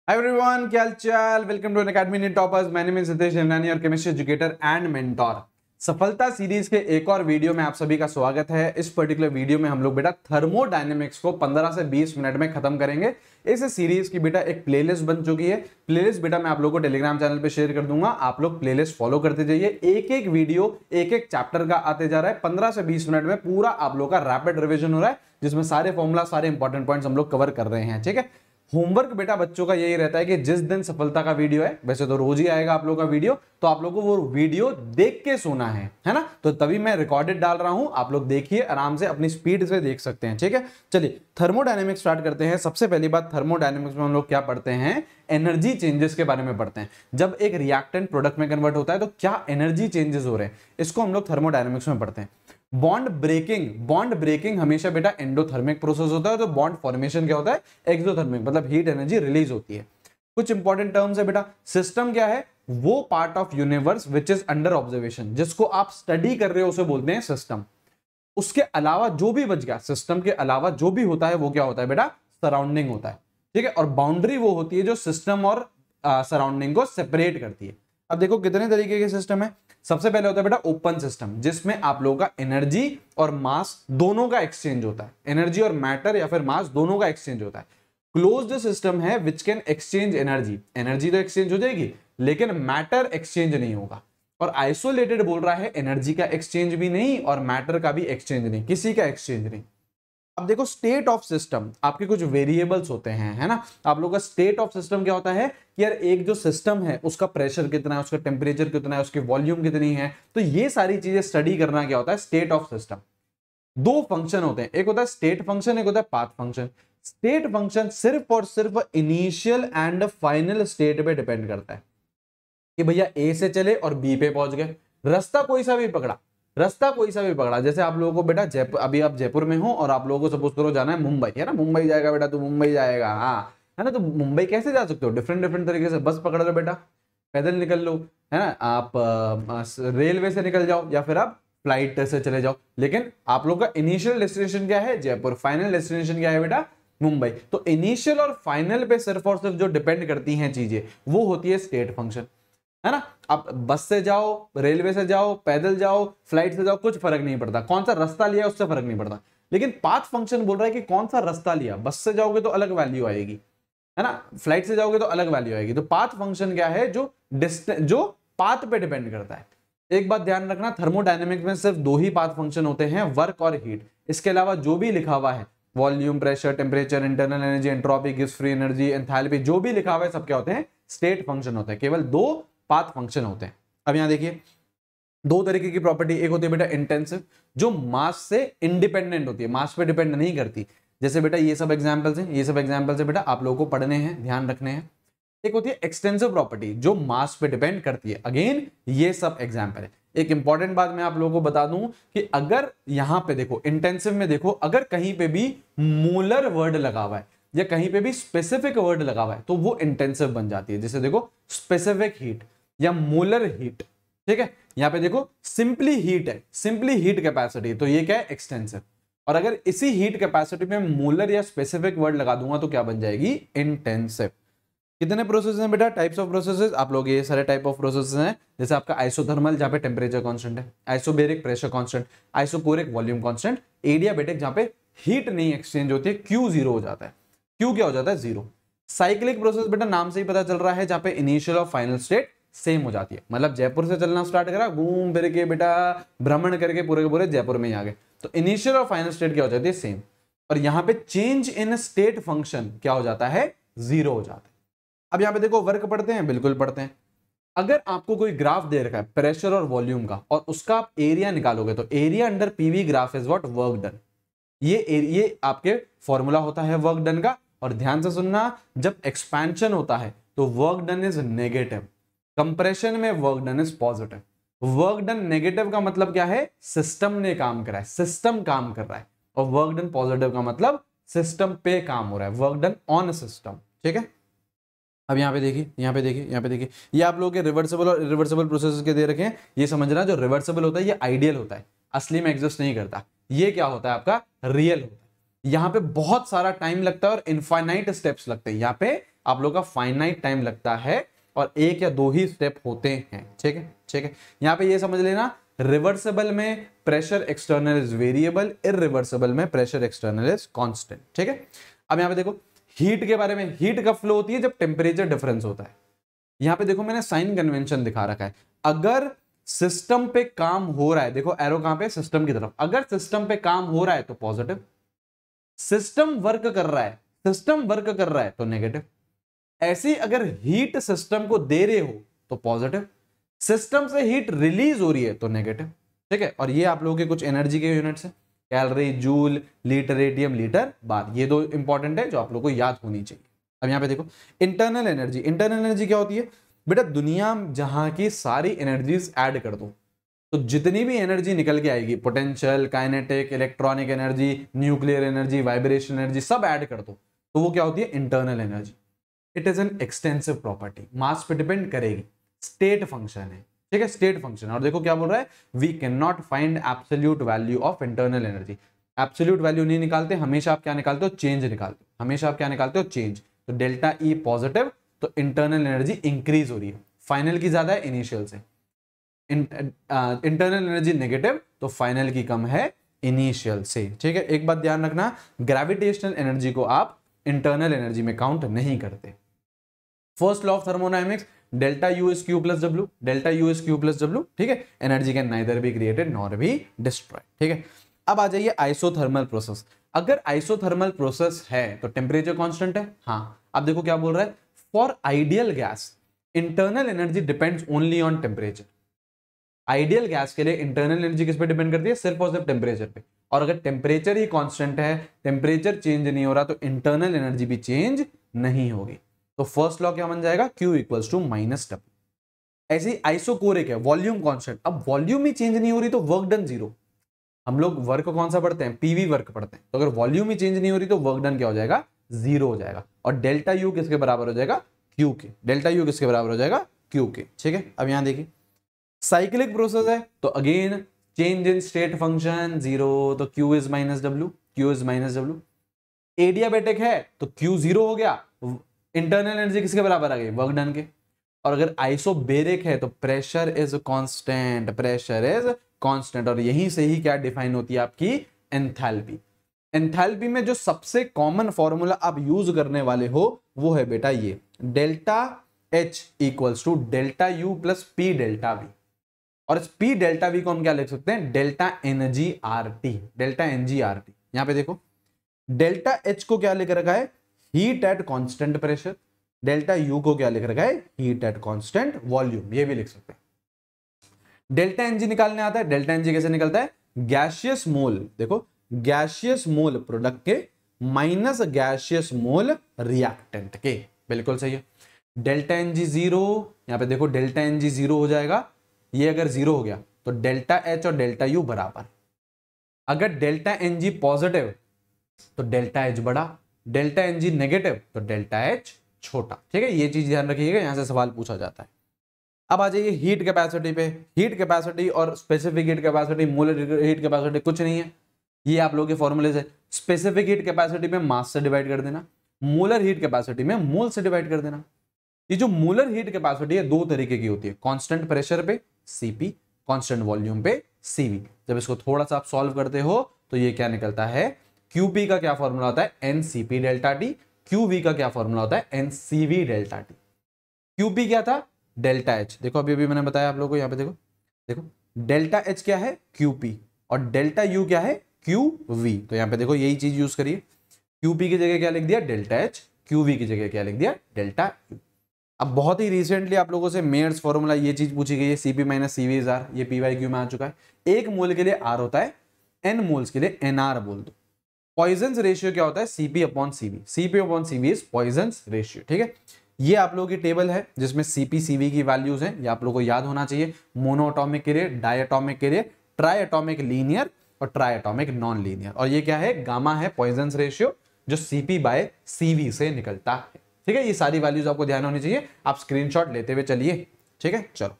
Hi everyone, क्या हाल चाल। Welcome to Unacademy in toppers. My name is Siddhesh Hemnani और केमिस्ट्री एजुकेटर एंड मेंटोर। सफलता सीरीज के एक और वीडियो में आप सभी का स्वागत है। इस पर्टिकुलर वीडियो में हम लोग बेटा थर्मोडायनेमिक्स को 15 से 20 मिनट में खत्म करेंगे। इस सीरीज की बेटा एक प्लेलिस्ट बन चुकी है। प्लेलिस्ट बेटा मैं आप लोगों को टेलीग्राम चैनल पे शेयर कर दूंगा। आप लोग प्लेलिस्ट फॉलो करते जाइए। एक एक वीडियो एक एक चैप्टर का आते जा रहा है। 15 से 20 मिनट में पूरा आप लोग का रैपिड रिविजन हो रहा है, जिसमें सारे फॉर्मूला सारे इंपॉर्टेंट पॉइंट्स हम लोग कवर कर रहे हैं। ठीक है, होमवर्क बेटा बच्चों का यही रहता है कि जिस दिन सफलता का वीडियो है, वैसे तो रोज ही आएगा आप लोगों का वीडियो, तो आप लोगों को वो वीडियो देख के सोना है ना। तो तभी मैं रिकॉर्डेड डाल रहा हूं, आप लोग देखिए आराम से अपनी स्पीड से देख सकते हैं। ठीक है, चलिए थर्मोडायनेमिक्स स्टार्ट करते हैं। सबसे पहली बात, थर्मोडायनेमिक्स में हम लोग क्या पढ़ते हैं? एनर्जी चेंजेस के बारे में पढ़ते हैं। जब एक रिएक्टेंट प्रोडक्ट में कन्वर्ट होता है तो क्या एनर्जी चेंजेस हो रहे हैं, इसको हम लोग थर्मोडायनेमिक्स में पढ़ते हैं। बॉन्ड ब्रेकिंग हमेशा बेटा एंडोथर्मिक प्रोसेस होता है, तो बॉन्ड फॉर्मेशन क्या होता है? एक्सोथर्मिक, मतलब हीट एनर्जी रिलीज होती है। कुछ इंपॉर्टेंट टर्म्स है बेटा। सिस्टम क्या है? वो part of universe which is under observation, जिसको आप स्टडी कर रहे हो उसे बोलते हैं सिस्टम। उसके अलावा जो भी बच गया, सिस्टम के अलावा जो भी होता है वो क्या होता है बेटा? सराउंडिंग होता है। ठीक है, और बाउंड्री वो होती है जो सिस्टम और सराउंडिंग को सेपरेट करती है। अब देखो कितने तरीके के सिस्टम है। सबसे पहले होता है बेटा ओपन सिस्टम, जिसमें आप लोगों का एनर्जी और मास दोनों का एक्सचेंज होता है। एनर्जी और मैटर या फिर मास दोनों का एक्सचेंज होता है। क्लोज्ड सिस्टम है which can exchange energy. Energy तो एक्सचेंज हो जाएगी लेकिन मैटर एक्सचेंज नहीं होगा। और आइसोलेटेड बोल रहा है एनर्जी का एक्सचेंज भी नहीं और मैटर का भी एक्सचेंज नहीं, किसी का एक्सचेंज नहीं। अब देखो स्टेट ऑफ सिस्टम, आपके कुछ वेरिएबल्स होते हैं, है ना। आप लोगों का स्टेट ऑफ सिस्टम क्या होता है कि यार एक जो सिस्टम है उसका प्रेशर कितना है, उसका टेम्परेचर कितना है, उसकी वॉल्यूम कितनी है। तो ये सारी चीजें स्टडी करना क्या होता है? State of system. दो फंक्शन होते हैं, एक होता है स्टेट फंक्शन, एक होता है पाथ फंक्शन। स्टेट फंक्शन सिर्फ और सिर्फ इनिशियल एंड फाइनल स्टेट पे डिपेंड करता है कि भैया ए से चले और बी पे पहुंच गए। रास्ता कोई सा भी पकड़ा, जैसे आप लोगों को बेटा जयपुर, अभी आप जयपुर में हो और आप लोगों को सपोज करो जाना है मुंबई, है ना। मुंबई जाएगा बेटा, तो मुंबई जाएगा, हाँ है ना। तो मुंबई कैसे जा सकते हो? डिफरेंट डिफरेंट तरीके से। बस पकड़ लो बेटा, पैदल निकल लो, है ना। आप रेलवे से निकल जाओ या फिर आप फ्लाइट से चले जाओ। लेकिन आप लोग का इनिशियल डेस्टिनेशन क्या है? जयपुर। फाइनल डेस्टिनेशन क्या है बेटा? मुंबई। तो इनिशियल और फाइनल पे सिर्फ और सिर्फ जो डिपेंड करती हैं चीजें, वो होती है स्टेट फंक्शन, है ना। आप बस से जाओ, रेलवे से जाओ, पैदल जाओ, फ्लाइट से जाओ, कुछ फर्क नहीं पड़ता। कौन सा रास्ता लिया उससे फर्क नहीं पड़ता। लेकिन पाथ फंक्शन बोल रहा है कि कौन सा रास्ता लिया। बस से जाओगे तो अलग वैल्यू आएगी, है ना। फ्लाइट से जाओगे तो अलग वैल्यू आएगी। तो पाथ फंक्शन क्या है? जो पाथ पे डिपेंड करता है। एक बात ध्यान रखना, थर्मोडायनेमिक्स में सिर्फ दो ही पाथ फंक्शन होते हैं, वर्क और हीट। इसके अलावा जो भी लिखा हुआ है, volume, pressure, temperature, internal energy, entropy, gives free energy, enthalpy, जो भी लिखा हुआ है सब क्या होते हैं? स्टेट फंक्शन होते हैं। केवल दो पाथ फंक्शन होते हैं। अब यहां देखिए दो तरीके की प्रॉपर्टी। एक होती है बेटा इंटेंसिव, जो मास से इंडिपेंडेंट होती है, मास पे डिपेंड नहीं करती। जैसे बेटा ये सब एग्जांपल्स हैं, ये सब एग्जांपल्स है बेटा, आप लोगों को पढ़ने हैं, ध्यान रखने हैं। एक होती है एक्सटेंसिव प्रॉपर्टी, जो मास पे डिपेंड करती है। अगेन ये सब एग्जांपल है। एक इंपॉर्टेंट बात मैं आप लोगों को बता दूं कि अगर यहां पे देखो इंटेंसिव में देखो, अगर कहीं पे भी मोलर वर्ड लगा हुआ है या कहीं पे भी स्पेसिफिक वर्ड लगा हुआ है तो वो इंटेंसिव बन जाती है। जैसे देखो स्पेसिफिक हीट या मोलर हीट, ठीक है। यहां पे देखो सिंपली हीट है, सिंपली हीट कैपेसिटी, तो ये क्या है? एक्सटेंसिव। और अगर इसी हीट कैपेसिटी में मोलर या स्पेसिफिक वर्ड लगा दूंगा तो क्या बन जाएगी? इंटेंसिव। कितने प्रोसेस हैं बेटा? Types of processes. आप लोग ये सारे टाइप ऑफ प्रोसेसेस हैं। जैसे आपका आइसोथर्मल, जहां पे टेम्परेचर कांस्टेंट है, isobaric pressure constant, isochoric volume constant, adiabatic जहां पे हीट नहीं एक्सचेंज होती है, क्यू जीरो हो जाता है। क्यू क्या हो जाता है? जीरो। साइक्लिक प्रोसेस बेटा नाम से ही पता चल रहा है, जहां पे इनिशियल और फाइनल स्टेट सेम हो जाती है। मतलब जयपुर से चलना स्टार्ट करा, घूम फिर के बेटा भ्रमण करके पूरे के पूरे जयपुर में ही आ गए, तो इनिशियल और फाइनल स्टेट क्या हो जाती है? सेम। और यहां पे चेंज इन स्टेट फंक्शन क्या हो जाता है? जीरो हो जाता है। अब यहां पे देखो वर्क पढ़ते हैं, बिल्कुल पढ़ते हैं। अगर आपको कोई ग्राफ दे रखा है प्रेशर और वॉल्यूम का और उसका आप एरिया निकालोगे तो area under PV graph is what? Work done. ये आपके फॉर्मूला होता है वर्क डन का। और ध्यान से सुनना, जब एक्सपेंशन होता है तो work done is negative, compression में work done is positive. Work done negative का मतलब क्या है? सिस्टम ने काम करा है, सिस्टम काम कर रहा है। और वर्क डन पॉजिटिव का मतलब सिस्टम पे काम हो रहा है, वर्क डन ऑन सिस्टम। ठीक है, अब यहाँ पे देखिए, यहाँ पे देखिए, यहाँ पे देखिए, ये आप लोगों के रिवर्सिबल और इरिवर्सिबल प्रोसेसेस के दे रखे हैं। ये समझना, जो रिवर्सिबल होता है ये आइडियल होता है, असली में एग्जिस्ट नहीं करता। ये क्या होता है? आपका रियल होता है। यहाँ पे बहुत सारा टाइम लगता है और इनफाइनाइट स्टेप्स लगते हैं। यहाँ पे आप लोग का फाइनाइट टाइम लगता है और एक या दो ही स्टेप होते हैं। ठीक है, ठीक है। यहाँ पे ये समझ लेना, रिवर्सिबल में pressure external is variable, irreversible में प्रेशर एक्सटर्नल इज कांस्टेंट। ठीक है। अब यहाँ पे देखो हीट के बारे में, हीट कब फ्लो होती है? जब टेम्परेचर डिफरेंस होता है। यहाँ पे देखो मैंने साइन कन्वेंशन दिखा रखा है। अगर सिस्टम पे काम हो रहा है, देखो एरो कहां पे? सिस्टम की तरफ। अगर सिस्टम पे काम हो रहा है तो पॉजिटिव, सिस्टम वर्क कर रहा है, सिस्टम वर्क कर रहा है तो नेगेटिव। ऐसी अगर हीट सिस्टम को दे रहे हो तो पॉजिटिव, सिस्टम से हीट रिलीज हो रही है तो नेगेटिव। ठीक है। और ये आप लोगों के कुछ एनर्जी के यूनिट्स हैं, calorie, joule, litre radium, litre bar. ये दो इंपॉर्टेंट है जो आप लोगों को याद होनी चाहिए। अब यहां पे देखो इंटरनल एनर्जी। इंटरनल एनर्जी क्या होती है बेटा? दुनिया जहां की सारी एनर्जीज ऐड कर दो तो जितनी भी एनर्जी निकल के आएगी, potential, kinetic, electronic energy, nuclear energy, vibration energy, सब ऐड कर दो तो वो क्या होती है? Internal energy. It is an extensive property, mass पे डिपेंड करेगी, स्टेट फंक्शन है। ठीक है, स्टेट फंक्शन। और देखो क्या बोल रहा है, we can not find absolute value of internal energy. Absolute value नहीं निकालते, हमेशा आप क्या निकालते हो? चेंज निकालते हो। हमेशा आप क्या निकालते हो? चेंज। तो डेल्टा ई पॉजिटिव तो इंटरनल एनर्जी इंक्रीज हो रही है, फाइनल की ज्यादा है इनिशियल से। इंटरनल एनर्जी नेगेटिव तो फाइनल की कम है इनिशियल से। ठीक है। एक बात ध्यान रखना, ग्रेविटेशनल एनर्जी को आप इंटरनल एनर्जी में काउंट नहीं करते। First law of thermodynamics, delta U is Q plus W, delta U is Q plus W. ठीक है। Energy can neither be created nor be destroyed. ठीक है। अब आ जाइए आइसोथर्मल प्रोसेस। अगर आइसोथर्मल प्रोसेस है तो टेम्परेचर कांस्टेंट है। हाँ, अब देखो क्या बोल रहा है, for ideal gas internal energy depends only on temperature. Ideal gas के लिए इंटरनल एनर्जी किस पे डिपेंड करती है? सिर्फ और सिर्फ टेम्परेचर पे। और अगर टेम्परेचर ही कांस्टेंट है, टेम्परेचर चेंज नहीं हो रहा, तो इंटरनल एनर्जी भी चेंज नहीं होगी। तो फर्स्ट लॉ क्या बन जाएगा? Q equals to minus W. ऐसी आइसोकोरिक है, वॉल्यूम कांस्टेंट। अब वॉल्यूम ही चेंज नहीं हो रही तो वर्क डन जीरो। हम लोग वर्क कौन सा पढ़ते हैं? पीवी वर्क पढ़ते हैं। तो अगर वॉल्यूम ही चेंज नहीं हो रही तो वर्क डन क्या हो जाएगा? जीरो हो जाएगा। और डेल्टा यू किसके बराबर हो जाएगा? Q के। डेल्टा यू किसके बराबर हो जाएगा? Q के। ठीक है। अब यहां देखिए साइक्लिक प्रोसेस है तो again change in state function zero, तो Q is minus W, Q is minus W. Adiabatic है तो Q जीरो हो गया, इंटरनल एनर्जी किसके बराबर आ गई? वर्क डन के। और अगर आइसोबेरिक है तो pressure is constant, pressure is constant. और यहीं से ही क्या डिफाइन होती है आपकी? एंथैल्पी। एंथैल्पी में जो सबसे कॉमन फॉर्मूला आप यूज करने वाले हो वो है बेटा ये, delta H equals to delta U plus P delta V. और इस पी डेल्टा वी को हम क्या लिख सकते हैं? Delta energy R T, delta energy R T. यहां पे देखो डेल्टा H को क्या लिख रखा है? Heat at constant pressure. Delta U को क्या लिख रखा है? Heat at constant volume. ये भी लिख सकते हैं। डेल्टा एनर्जी निकालने आता है। डेल्टा एनर्जी कैसे निकलता है? गैसियस मोल, देखो गैसियस मोल प्रोडक्ट के माइनस गैसियस मोल रिएक्टेंट के। बिल्कुल सही है। डेल्टा एनर्जी जीरो, यहां पे देखो डेल्टा एनर्जी जीरो हो जाएगा। ये अगर जीरो हो गया तो डेल्टा एच और डेल्टा यू बराबर। अगर डेल्टा एनर्जी पॉजिटिव तो डेल्टा एच बड़ा, डेल्टा एनर्जी नेगेटिव तो डेल्टा एच छोटा। ठीक है, ये चीज ध्यान रखिएगा, यहां से सवाल पूछा जाता है। अब आ जाइए हीट कैपेसिटी पे। हीट कैपेसिटी और specific heat capacity, molar heat capacity कुछ नहीं है, ये आप लोगों के फॉर्मूले से। स्पेसिफिक हीट कैपेसिटी में मास से डिवाइड कर देना, मोलर हीट कैपेसिटी में मोल से डिवाइड कर देना। ये जो मोलर हीट कैपेसिटी है दो तरीके की होती है, कांस्टेंट प्रेशर पे Cp, कांस्टेंट वॉल्यूम पे Cv। जब इसको थोड़ा सा आप सॉल्व करते हो तो ये क्या निकलता है? Qp का क्या फॉर्मूला होता है? Ncp delta T. Qv का क्या फॉर्मूला होता है? Ncv delta T. Qp क्या था? Delta H. देखो अभी मैंने बताया आप लोगों को, यहाँ पे देखो देखो डेल्टा एच क्या है? Qp। और डेल्टा यू क्या है? Qv। तो यहाँ पे देखो यही चीज यूज करिए। Qp की जगह क्या लिख दिया? Delta H. Qv की जगह क्या लिख दिया? Delta U. अब बहुत ही रिसेंटली आप लोगों से मेयर्स फॉर्मूला ये चीज पूछी गई है, Cp minus Cv is R. ये PyQ में आ चुका है। एक मोल के लिए R होता है, N मोल्स के लिए NR बोल दो। पॉइजन्स रेशियो क्या होता है? Cp upon Cv। Cp upon Cv is Poisson's ratio. ठीक है, ये आप लोगों की टेबल है जिसमें Cp Cv की वैल्यूज हैं, ये आप लोगों को याद होना चाहिए। मोनोएटॉमिक के लिए, डायएटॉमिक के लिए, ट्राइएटॉमिक लीनियर और ट्राइएटॉमिक नॉन लीनियर। और ये क्या है? गामा है पॉइजन्स रेशियो जो Cp बाय Cv से निकलता है। ठीक है, ये सारी वैल्यूज आपको ध्यान होनी चाहिए, आप स्क्रीनशॉट लेते हुए चलिए। ठीक है, चलो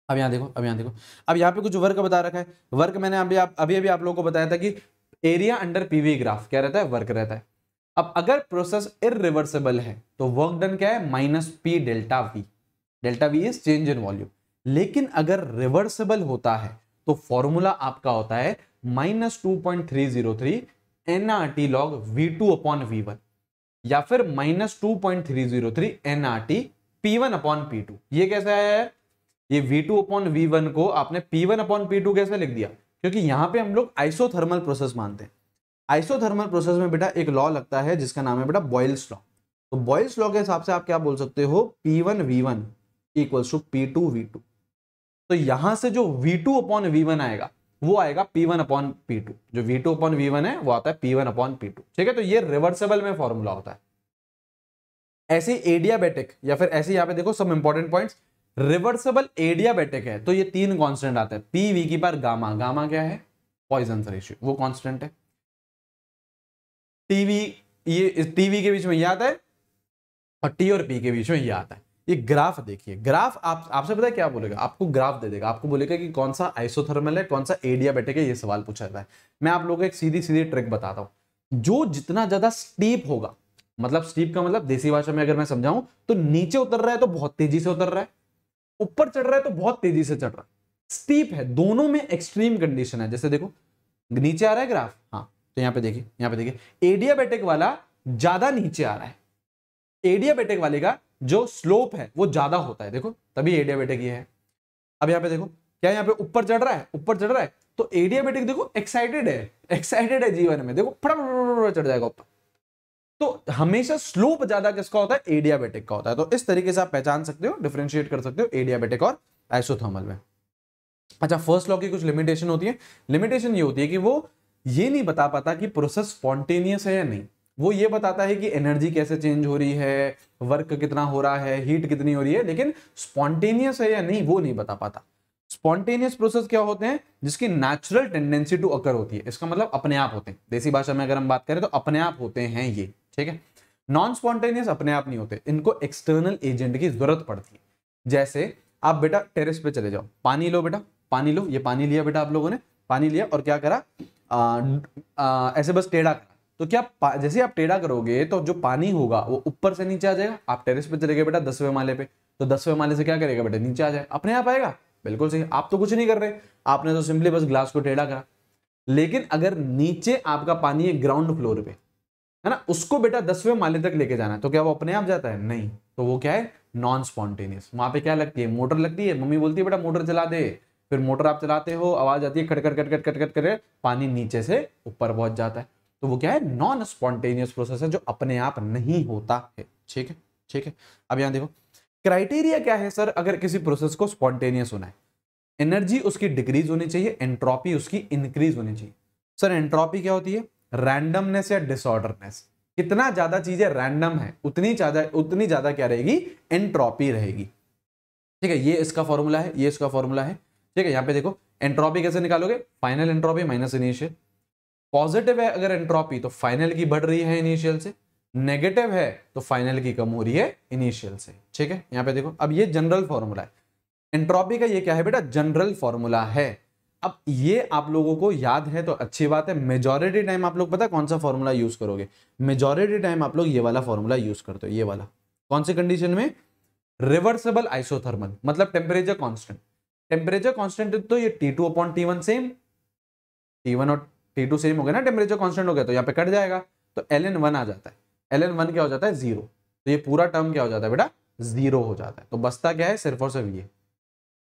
अब यहां देखो, अब यहां देखो, अब यहां पे कुछ वर्क बता रखा है। वर्क मैंने अभी आप लोगों को बताया था कि एरिया अंडर पीवी ग्राफ क्या रहता है, वर्क रहता है। अब अगर प्रोसेस इरिवर्सिबल है तो वर्क डन क्या है, minus P delta we. Delta we is change in volume. लेकिन अगर रिवर्सिबल होता है तो फॉर्मूला आपका होता है -2.303 nRT log V2 upon V1, या फिर -2.303 nRT P1 अपॉन P2। ये कैसा है, ये V2 अपॉन V1 को आपने P1 अपॉन P2 कैसे लिख दिया, क्योंकि यहां पे हम लोग आइसोथर्मल प्रोसेस मानते हैं। आइसोथर्मल प्रोसेस में बेटा एक लॉ लगता है जिसका नाम है बेटा बॉयल्स लॉ। तो बॉयल्स लॉ के हिसाब से आप क्या बोल सकते हो, P1 V1 equals to P2 V2। तो यहां से जो V2 अपॉन V1 आएगा वो आएगा P1 अपॉन P2। जो V2 अपॉन V1 है वो आता है P1 अपॉन P2। ठीक है, तो ये रिवर्सिबल में फॉर्मूला होता है। ऐसे एडियाबेटिक या फिर ऐसे यहां पे देखो सब इंपॉर्टेंट पॉइंट्स, रिवर्सिबल एडियाबेटिक है तो ये तीन कांस्टेंट आते हैं, पी वी की पावर गामा। गामा क्या है, पॉइजन रेशियो, वो कांस्टेंट है। टीवी, ये टीवी के बीच में ये आता है और टी और पी के बीच में ये आता है। ये ग्राफ देखिए, ग्राफ आपसे पता है क्या बोलेगा, आपको ग्राफ दे देगा, आपको बोलेगा कि कौन सा आइसोथर्मल है कौन सा एडियाबेटिक है, ये सवाल पूछा जाता है। मैं आप लोगों को एक सीधी सीधी ट्रिक बताता हूं, जो जितना ज्यादा स्टीप होगा, मतलब स्टीप का मतलब देसी भाषा में अगर मैं समझाऊं तो नीचे उतर रहा है तो बहुत तेजी से उतर रहा है, ऊपर चढ़ रहा है तो बहुत तेजी से चढ़ रहा है। स्टीप है, दोनों में एक्सट्रीम कंडीशन है। जैसे देखो नीचे आ रहा है ग्राफ, हाँ तो यहाँ पे देखिए, यहाँ पे देखिए एडियाबेटिक वाला ज्यादा नीचे आ रहा है, एडियाबेटिक वाले का जो स्लोप है वो ज्यादा होता है, देखो तभी एडियाबेटिक ये है। अब यहाँ पे देखो क्या यहाँ पे ऊपर चढ़ रहा है, ऊपर चढ़ रहा है तो एडियाबेटिक देखो एक्साइटेड है, एक्साइटेड है जीवन में, देखो फटाफट चढ़ जाएगा ऊपर। तो हमेशा स्लोप ज्यादा किसका होता है, एडियाबेटिक का होता है। तो इस तरीके से आप पहचान सकते हो, डिफरेंशिएट कर सकते हो एडियाबेटिक और आइसोथर्मल में। अच्छा, फर्स्ट लॉ की कुछ लिमिटेशन होती है। लिमिटेशन ये होती है कि वो ये नहीं बता पाता कि प्रोसेस स्पॉन्टेनियस है या नहीं, वो ये बताता है कि एनर्जी कैसे चेंज हो रही है, वर्क कितना हो रहा है, हीट कितनी हो रही है, लेकिन स्पॉन्टेनियस है या नहीं वो नहीं बता पाता। स्पॉन्टेनियस प्रोसेस क्या होते हैं, जिसकी नेचुरल टेंडेंसी टू अकर होती है, इसका मतलब अपने आप होते हैं। देसी भाषा में अगर हम बात करें तो अपने आप होते हैं ये, ठीक है। नॉन स्पॉन्टेनियस अपने आप नहीं होते, इनको एक्सटर्नल एजेंट की जरूरत पड़ती है। जैसे आप बेटा टेरेस पे चले जाओ, पानी लो बेटा, पानी लो, ये पानी लिया बेटा आप लोगों ने, पानी लिया और क्या करा, ऐसे बस टेढ़ा करा, तो क्या जैसे आप टेढ़ा करोगे तो जो पानी होगा वो ऊपर से नीचे आ जाएगा। आप टेरेस पे चले गए बेटा 10वें माले पे, तो 10वें माले से क्या करेगा बेटा, नीचे आ जाए, अपने आप आएगा। बिल्कुल सही, आप तो कुछ नहीं कर रहे, आपने तो सिंपली बस ग्लास को टेढ़ा करा। लेकिन अगर नीचे आपका पानी है ग्राउंड फ्लोर पे, है ना, उसको बेटा 10वें माले तक लेके जाना है, तो क्या वो अपने आप जाता है, नहीं, तो वो क्या है, नॉन स्पॉन्टेनियस। वहां पे क्या लगती है, मोटर लगती है, मम्मी बोलती है बेटा मोटर चला दे, फिर मोटर आप चलाते हो, आवाज आती है खट खट खट खट खट खट कर, पानी नीचे से ऊपर पहुंच जाता है। तो वो क्या है, नॉन स्पॉन्टेनियस प्रोसेस है जो अपने आप नहीं होता है। ठीक है, ठीक है। अब यहां देखो क्राइटेरिया क्या है सर, अगर किसी प्रोसेस को स्पॉन्टेनियस होना है, एनर्जी उसकी डिक्रीज होनी चाहिए, एंट्रोपी उसकी इंक्रीज होनी चाहिए। सर एंट्रोपी क्या होती है, रैंडमनेस या डिसऑर्डरनेस। कितना ज्यादा चीजें रैंडम है उतनी ज्यादा क्या रहेगी, एंट्रोपी रहेगी। ठीक है, ये इसका फॉर्मूला है, ये इसका फॉर्मूला है। ठीक है, यहां पे देखो एंट्रोपी कैसे निकालोगे, final entropy minus initial. Positive है अगर एंट्रोपी तो फाइनल की बढ़ रही है इनिशियल से, नेगेटिव है तो फाइनल की कम हो रही है इनिशियल से। ठीक है, यहां पे देखो, अब ये जनरल फॉर्मूला है एंट्रोपी का, ये क्या है बेटा, जनरल फॉर्मूला है। अब ये आप लोगों को याद है तो अच्छी बात है, मेजॉरिटी टाइम आप लोग पता है कौन सा फॉर्मूला यूज करोगे, मेजॉरिटी टाइम आप लोग ये वाला फॉर्मूला यूज करते हो, ये वाला। कौन सी कंडीशन में, रिवर्सिबल आइसोथर्मल, मतलब टेम्परेचर कांस्टेंट। टेम्परेचर कांस्टेंट तो ये T2 upon T1 same, T1 और T2 सेम हो गया ना, टेम्परेचर कांस्टेंट हो गया तो यहाँ पे कट जाएगा, तो ln1 आ जाता है। ln1 क्या हो जाता है, 0। तो ये पूरा टर्म क्या हो जाता है बेटा, 0 हो जाता है। तो बसता क्या है, सिर्फ और सिर्फ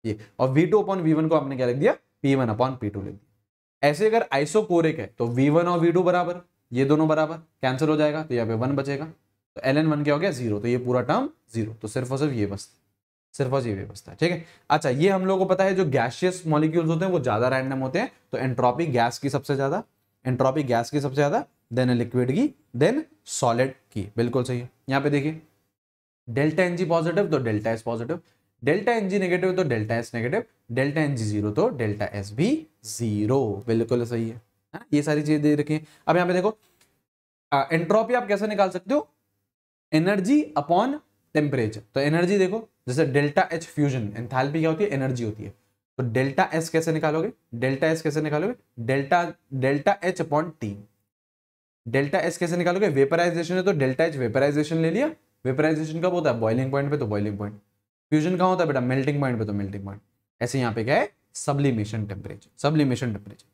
ये और V2 अपॉन V1 को आपने क्या लिख दिया, P1 अपॉन P2 लिख दिया। ऐसे अगर आइसोकोरिक है तो V1 और V2 बराबर, ये दोनों बराबर कैंसिल हो जाएगा, तो यहाँ पे 1 बचेगा, तो ln1 क्या हो गया, 0। तो ये पूरा टर्म 0, तो सिर्फ और सिर्फ ये बचता है, सिर्फ और ये बचता है। ठीक है, अच्छा ये हम लोगों को पता है जो गैसियस मॉलिक्यूल्स होते हैं वो ज्यादा रैंडम होते हैं, तो एंट्रोपी गैस की सबसे ज्यादा, एंट्रोपी गैस की सबसे ज्यादा, देन लिक्विड की, देन सॉलिड की। बिल्कुल सही है। यहाँ पे देखिए डेल्टा एनजी पॉजिटिव तो delta S positive, delta n g negative तो delta S negative, delta n g 0 तो डेल्टा एस भी 0। बिल्कुल सही है, ये सारी चीजें दे रखी हैं। अब यहाँ पे देखो एंट्रोपी आप कैसे निकाल सकते हो, एनर्जी अपॉन टेम्परेचर। तो एनर्जी देखो जैसे डेल्टा एच फ्यूजन, एंथैल्पी क्या होती है, एनर्जी होती है, तो डेल्टा एस कैसे निकालोगे, डेल्टा एस कैसे निकालोगे, delta H upon T. Delta S कैसे निकालोगे, वेपराइजेशन है तो डेल्टा एच वेपराइजेशन ले लिया। वेपराइजेशन कब होता है, बॉइलिंग पॉइंट पे, तो बॉइलिंग पॉइंट। फ्यूजन कहाँ होता है बेटा, मेल्टिंग पॉइंट पे, तो मेल्टिंग पॉइंट। ऐसे यहाँ पे क्या है, सब्लिमेशन टेम्परेचर, सब्लिमेशन टेम्परेचर।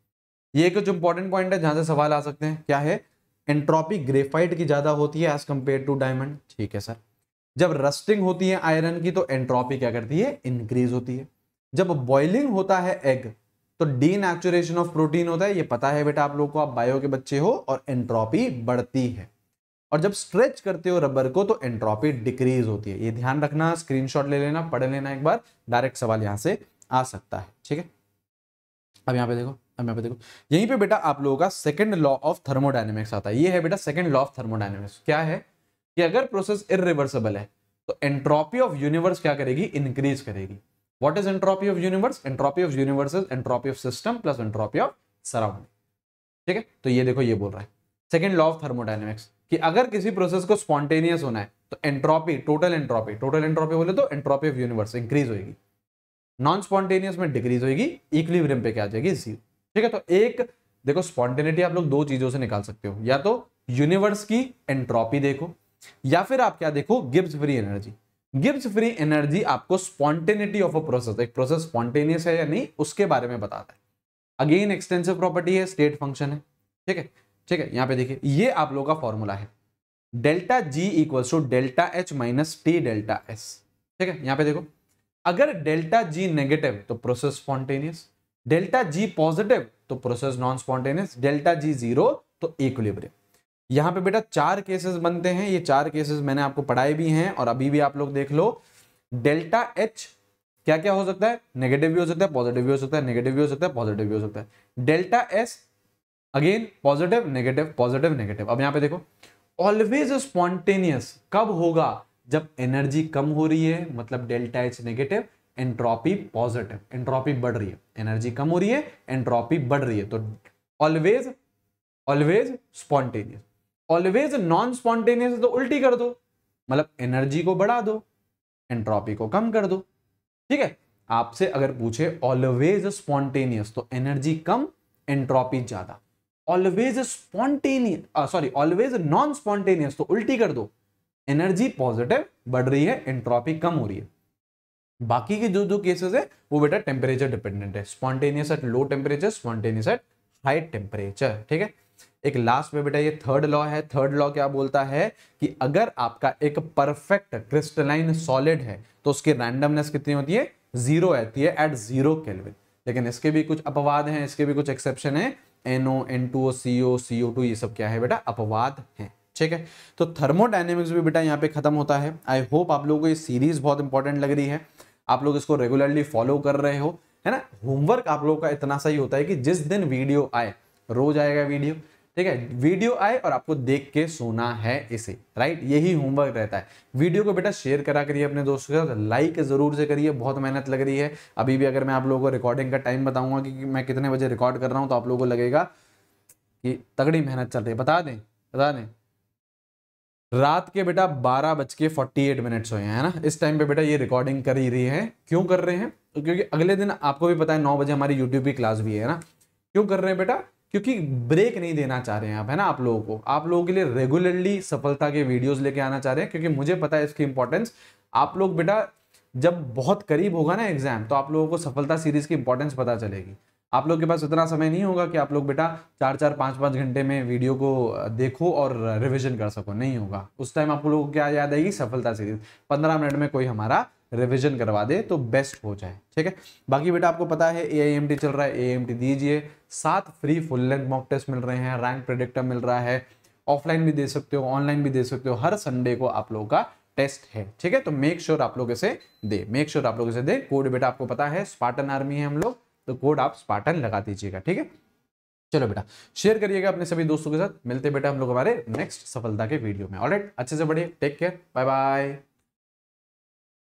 ये कुछ इंपॉर्टेंट पॉइंट है जहां से सवाल आ सकते हैं। क्या है, एंट्रोपी ग्रेफाइट की ज्यादा होती है एज कंपेयर टू डायमंड। ठीक है सर। जब रस्टिंग होती है आयरन की तो एंट्रोपी क्या करती है, इंक्रीज होती है। जब बॉइलिंग होता है एग तो डीनेचुरेशन ऑफ प्रोटीन होता है, ये पता है बेटा आप लोग को, आप बायो के बच्चे हो, और एंट्रोपी बढ़ती है। और जब स्ट्रेच करते हो रबर को तो एंट्रोपी डिक्रीज होती है। ये ध्यान रखना, स्क्रीनशॉट ले लेना, पढ़ लेना एक बार, डायरेक्ट सवाल यहां से आ सकता है। ठीक है, अब यहाँ पे देखो, अब यहाँ पे देखो, यहीं पे बेटा आप लोगों का सेकंड लॉ ऑफ थर्मोडायनेमिक्स आता है। ये है बेटा सेकंड लॉ ऑफ थर्मोडायनेमिक्स। क्या है कि अगर प्रोसेस इरिवर्सिबल है तो एंट्रोपी ऑफ यूनिवर्स क्या करेगी, इंक्रीज करेगी। What is entropy of universe, entropy of universe is entropy of system plus entropy of surrounding. ठीक है, तो ये देखो ये बोल रहा है सेकंड लॉ ऑफ थर्मोडायनेमिक्स कि अगर किसी प्रोसेस को स्पॉन्टेनियस होना है तो एंट्रोपी, टोटल एंट्रोपी बोले तो एंट्रोपी ऑफ यूनिवर्स इंक्रीज होगी, नॉन स्पॉन्टेनियस में डिक्रीज होगी, इक्विलिब्रियम पे क्या आ जाएगी, जीरो। ठीक है, तो एक देखो स्पॉन्टेनिटी आप लोग दो चीजों से निकाल सकते हो, या तो यूनिवर्स की एंट्रोपी देखो, या फिर आप क्या देखो, Gibbs free energy. Gibbs free energy आपको स्पॉन्टेनिटी ऑफ अ प्रोसेस, एक प्रोसेस स्पॉन्टेनियस है या नहीं उसके बारे में बताता है। अगेन एक्सटेंसिव प्रॉपर्टी है, स्टेट फंक्शन है। ठीक है, ठीक है, यहां पे देखिए ये आप लोगों का फॉर्मूला है, delta G equals to delta H minus T delta S. ठीक है, यहां पे देखो, अगर डेल्टा जी नेगेटिव तो process spontaneous, delta G positive तो process non spontaneous, delta G zero तो इक्विलिब्रियम। यहां पे बेटा चार केसेस बनते हैं, ये चार केसेस मैंने आपको पढ़ाए भी हैं और अभी भी आप लोग देख लो। डेल्टा एच क्या क्या हो सकता है, नेगेटिव भी हो सकता है, पॉजिटिव भी हो सकता है, नेगेटिव भी हो सकता है, पॉजिटिव भी हो सकता है। Delta S again positive negative positive negative. अब यहां पे देखो, ऑलवेज स्पॉन्टेनियस कब होगा, जब एनर्जी कम हो रही है, मतलब delta H negative, entropy positive, entropy बढ़ रही है, एनर्जी कम हो रही है, एंट्रोपी बढ़ रही है, तो always always spontaneous. Always non spontaneous तो उल्टी कर दो, मतलब एनर्जी को बढ़ा दो, एंट्रोपी को कम कर दो। ठीक है, आपसे अगर पूछे ऑलवेज स्पॉन्टेनियस तो एनर्जी कम, एंट्रोपी ज्यादा। Always spontaneous always non spontaneous तो उल्टी कर दो, एनर्जी पॉजिटिव बढ़ रही है, एंट्रोपी कम हो रही है। बाकी के जो जो केसेस है वो बेटा टेम्परेचर डिपेंडेंट है, spontaneous at low temperature, spontaneous at high temperature. ठीक है, एक लास्ट में बेटा ये थर्ड लॉ है। थर्ड लॉ क्या बोलता है कि अगर आपका एक परफेक्ट क्रिस्टलाइन सॉलिड है तो उसकी रैंडमनेस कितनी होती है, जीरो आती है एट 0 केल्विन। लेकिन इसके भी कुछ अपवाद हैं, इसके भी कुछ एक्सेप्शन है, NO, N2O, CO, CO2 ये सब क्या है बेटा, अपवाद हैं। ठीक है, तो थर्मोडायनेमिक्स भी बेटा यहाँ पे खत्म होता है। आई होप आप लोगों को ये सीरीज बहुत इंपॉर्टेंट लग रही है, आप लोग इसको रेगुलरली फॉलो कर रहे हो, है ना। होमवर्क आप लोगों का इतना सही होता है कि जिस दिन वीडियो आए, रोज आएगा वीडियो, ठीक है, वीडियो आए और आपको देख के सोना है इसे, राइट, यही होमवर्क रहता है। वीडियो को बेटा शेयर करा करिए अपने दोस्तों के साथ, लाइक जरूर से करिए, बहुत मेहनत लग रही है। अभी भी अगर मैं आप लोगों को रिकॉर्डिंग का टाइम बताऊंगा कि मैं कितने बजे रिकॉर्ड कर रहा हूं तो आप लोगों को लगेगा कि तगड़ी मेहनत चल रही है। बता दें रात के बेटा 12:48 हुए हैं, है ना। इस टाइम पे बेटा ये रिकॉर्डिंग कर ही रही है। क्यों कर रहे हैं, तो क्योंकि अगले दिन आपको भी पता है 9 बजे हमारी यूट्यूब की क्लास भी है ना। क्यों कर रहे हैं बेटा, क्योंकि ब्रेक नहीं देना चाह रहे हैं आप, है ना। आप लोगों के लिए रेगुलरली सफलता के वीडियोस लेके आना चाह रहे हैं, क्योंकि मुझे पता है इसकी इंपॉर्टेंस। आप लोग बेटा जब बहुत करीब होगा ना एग्जाम, तो आप लोगों को सफलता सीरीज की इंपॉर्टेंस पता चलेगी। आप लोग के पास इतना समय नहीं होगा कि आप लोग बेटा 4-4, 5-5 घंटे में वीडियो को देखो और रिवीजन कर सको, नहीं होगा। उस टाइम आप लोगों को क्या याद आएगी, सफलता सीरीज। 15 मिनट में कोई हमारा रिवीजन करवा दे तो बेस्ट हो जाए। ठीक है, बाकी बेटा आपको पता है AIMT चल रहा है, AIMT दीजिए। 7 free full length mock test मिल रहे हैं, रैंक प्रेडिक्टर मिल रहा है, ऑफलाइन भी दे सकते हो, ऑनलाइन भी दे सकते हो। हर संडे को आप लोगों का टेस्ट है। ठीक है, तो मेक श्योर आप लोग इसे दे। कोड बेटा आपको पता है, स्पार्टन आर्मी है हम लोग, तो कोड आप स्पार्टन लगा दीजिएगा। ठीक है, चलो बेटा शेयर करिएगा अपने सभी दोस्तों के साथ। मिलते बेटा हम लोग हमारे नेक्स्ट सफलता के वीडियो में। ऑलराइट, अच्छे से बढ़िए, टेक केयर, बाय बाय।